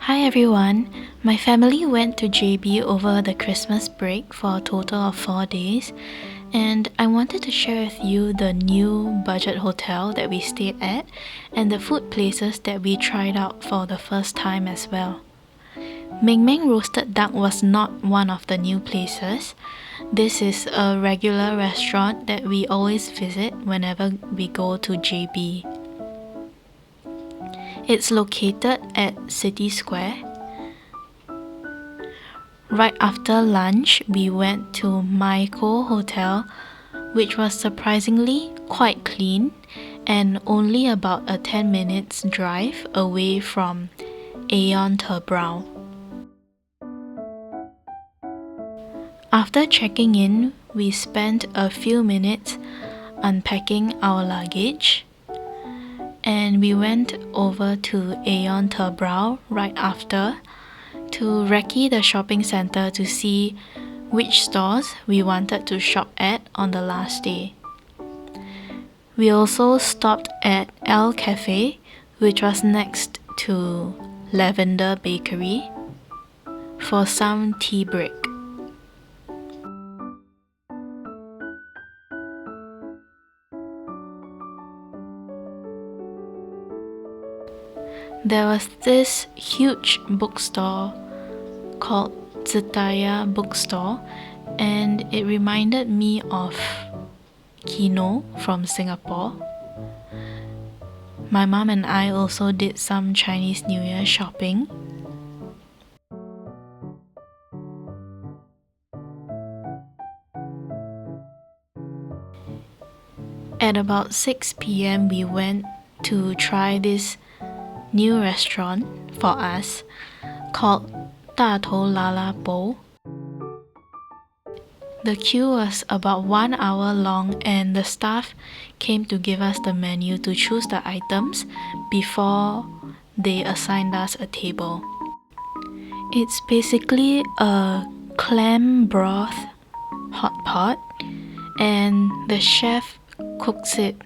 Hi everyone, my family went to JB over the Christmas break for a total of 4 days, and I wanted to share with you the new budget hotel that we stayed at and the food places that we tried out for the first time as well. Meng roasted duck was not one of the new places. This is a regular restaurant that we always visit whenever we go to JB. It's located at City Square. Right after lunch, we went to MIICO Hotel, which was surprisingly quite clean and only about a 10 minutes drive away from Tebrau. After checking in, we spent a few minutes unpacking our luggage, and we went over to Tebrau right after to recce the shopping center to see which stores we wanted to shop at on the last day. We also stopped at L.Cafe, which was next to Lavender Bakery, for some tea break. There was this huge bookstore called Sutera bookstore, and it reminded me of Kino from Singapore. My mom and I also did some Chinese New Year shopping. At about 6 p.m. we went to try this new restaurant for us called Dai Tao Lala Pot. The queue was about 1 hour long, and the staff came to give us the menu to choose the items before they assigned us a table. It's basically a clam broth hot pot, and the chef cooks it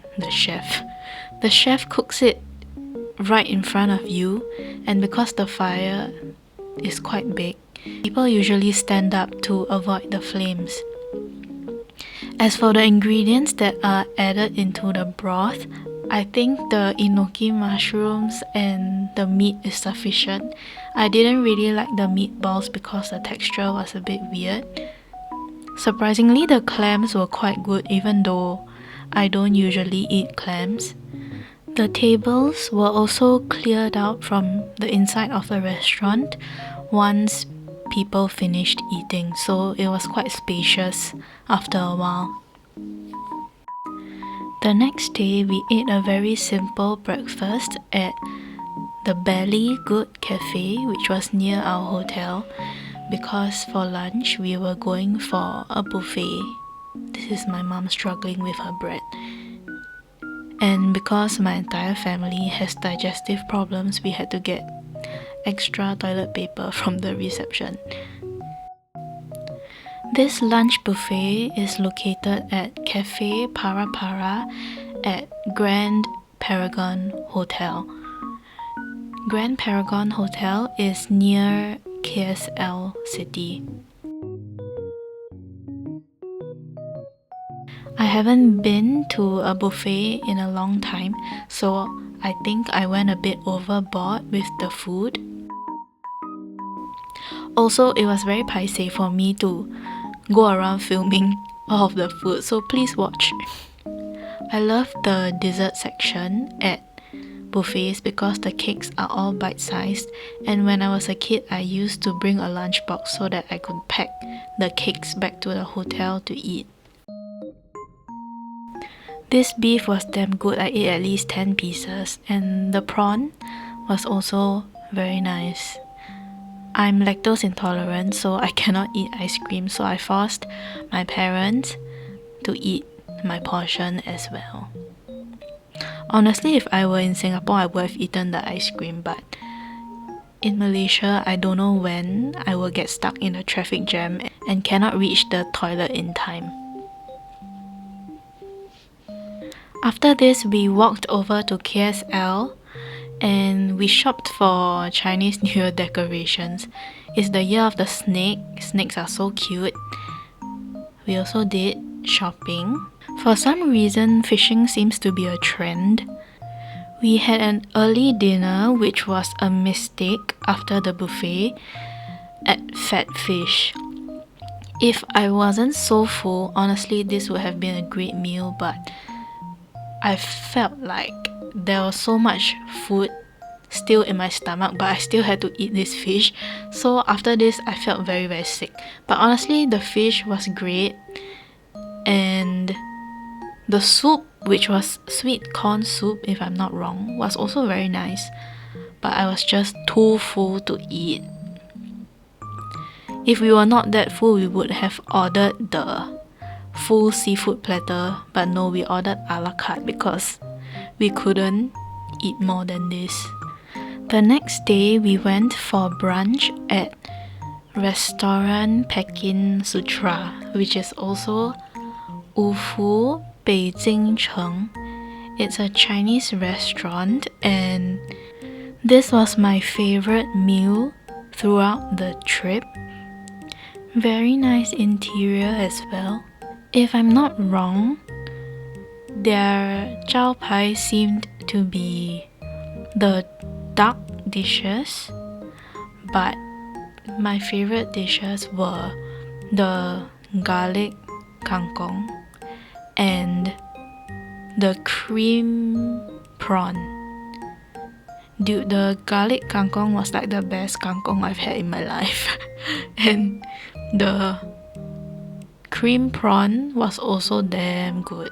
right in front of you, and because the fire is quite big, people usually stand up to avoid the flames. As for the ingredients that are added into the broth, I think the enoki mushrooms and the meat is sufficient. I didn't really like the meatballs because the texture was a bit weird. Surprisingly, the clams were quite good even though I don't usually eat clams. The tables were also cleared out from the inside of the restaurant once people finished eating, so it was quite spacious after a while. The next day, we ate a very simple breakfast at the Barely Good Cafe, which was near our hotel, because for lunch we were going for a buffet. This is my mom struggling with her bread. And because my entire family has digestive problems, we had to get extra toilet paper from the reception. This lunch buffet is located at Cafe Para Para at Grand Paragon Hotel. Grand Paragon Hotel is near KSL City. I haven't been to a buffet in a long time, so I think I went a bit overboard with the food. Also, it was very paiseh for me to go around filming all of the food, so please watch. I love the dessert section at buffets because the cakes are all bite-sized, and when I was a kid I used to bring a lunchbox so that I could pack the cakes back to the hotel to eat. This beef was damn good. I ate at least 10 pieces, and the prawn was also very nice. I'm lactose intolerant, so I cannot eat ice cream, so I forced my parents to eat my portion as well. Honestly, if I were in Singapore, I would have eaten the ice cream, but in Malaysia, I don't know when I will get stuck in a traffic jam and cannot reach the toilet in time. After this, we walked over to KSL and we shopped for Chinese New Year decorations. It's the year of the snake. Snakes are so cute. We also did shopping. For some reason, fishing seems to be a trend. We had an early dinner, which was a mistake after the buffet at Fat Fish. If I wasn't so full, honestly, this would have been a great meal, but I felt like there was so much food still in my stomach, but I still had to eat this fish. So after this, I felt very, very sick. But honestly, the fish was great, and the soup, which was sweet corn soup, if I'm not wrong, was also very nice. But I was just too full to eat. If we were not that full, we would have ordered the full seafood platter, but no, we ordered a la carte because we couldn't eat more than this. The next day, we went for brunch at Restoran Pekin Sutera, which is also五福北京城. It's a Chinese restaurant, and this was my favorite meal throughout the trip. Very nice interior as well. If I'm not wrong, their chow pai seemed to be the duck dishes, but my favorite dishes were the garlic kangkong and the cream prawn. Dude, the garlic kangkong was like the best kangkong I've had in my life. And the cream prawn was also damn good.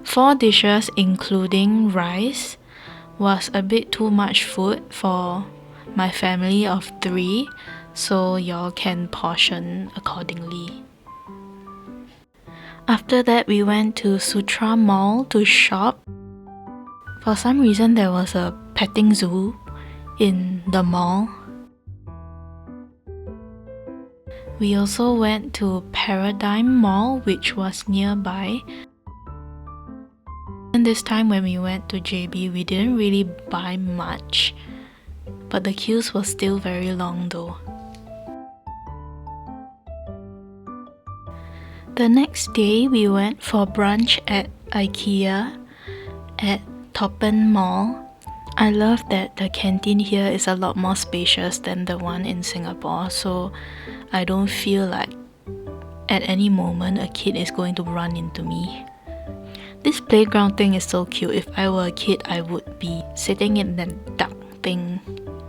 4 dishes including rice was a bit too much food for my family of 3, so y'all can portion accordingly. After that, we went to Sutra Mall to shop. For some reason, there was a petting zoo in the mall. We also went to Paradigm Mall, which was nearby. And this time when we went to JB, we didn't really buy much, but the queues were still very long though. The next day, we went for brunch at IKEA at Toppen Mall. I love that the canteen here is a lot more spacious than the one in Singapore, so I don't feel like at any moment a kid is going to run into me. This playground thing is so cute. If I were a kid, I would be sitting in that duck thing.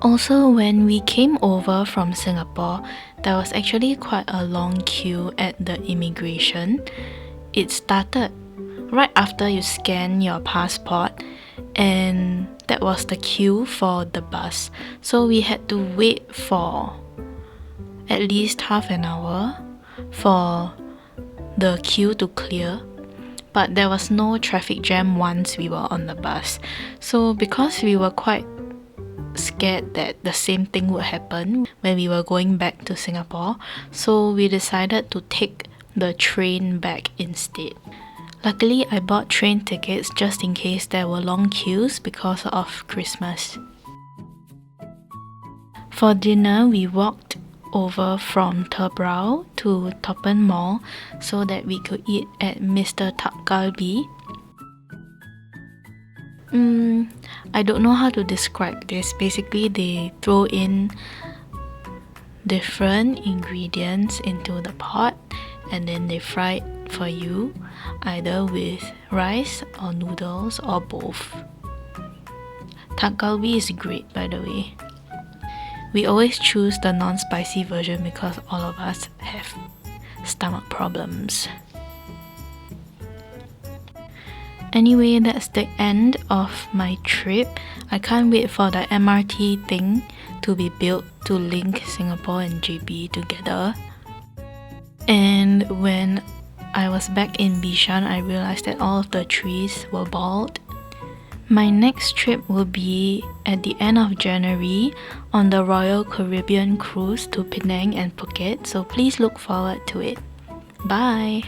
Also, when we came over from Singapore, there was actually quite a long queue at the immigration. It started right after you scan your passport, and that was the queue for the bus. So we had to wait for at least half an hour for the queue to clear, but there was no traffic jam once we were on the bus. So because we were quite scared that the same thing would happen when we were going back to Singapore, so we decided to take the train back instead. Luckily, I bought train tickets just in case there were long queues because of Christmas. For dinner, we walked over from Tebrau to Toppen Mall so that we could eat at Mr. Dakgalbi. I don't know how to describe this. Basically, they throw in different ingredients into the pot and then they fry it for you, either with rice or noodles or both. Dakgalbi is great, by the way. We always choose the non-spicy version because all of us have stomach problems. Anyway, that's the end of my trip. I can't wait for the MRT thing to be built to link Singapore and JB together. And when I was back in Bishan, I realized that all of the trees were bald. My next trip will be at the end of January on the Royal Caribbean cruise to Penang and Phuket, so please look forward to it. Bye!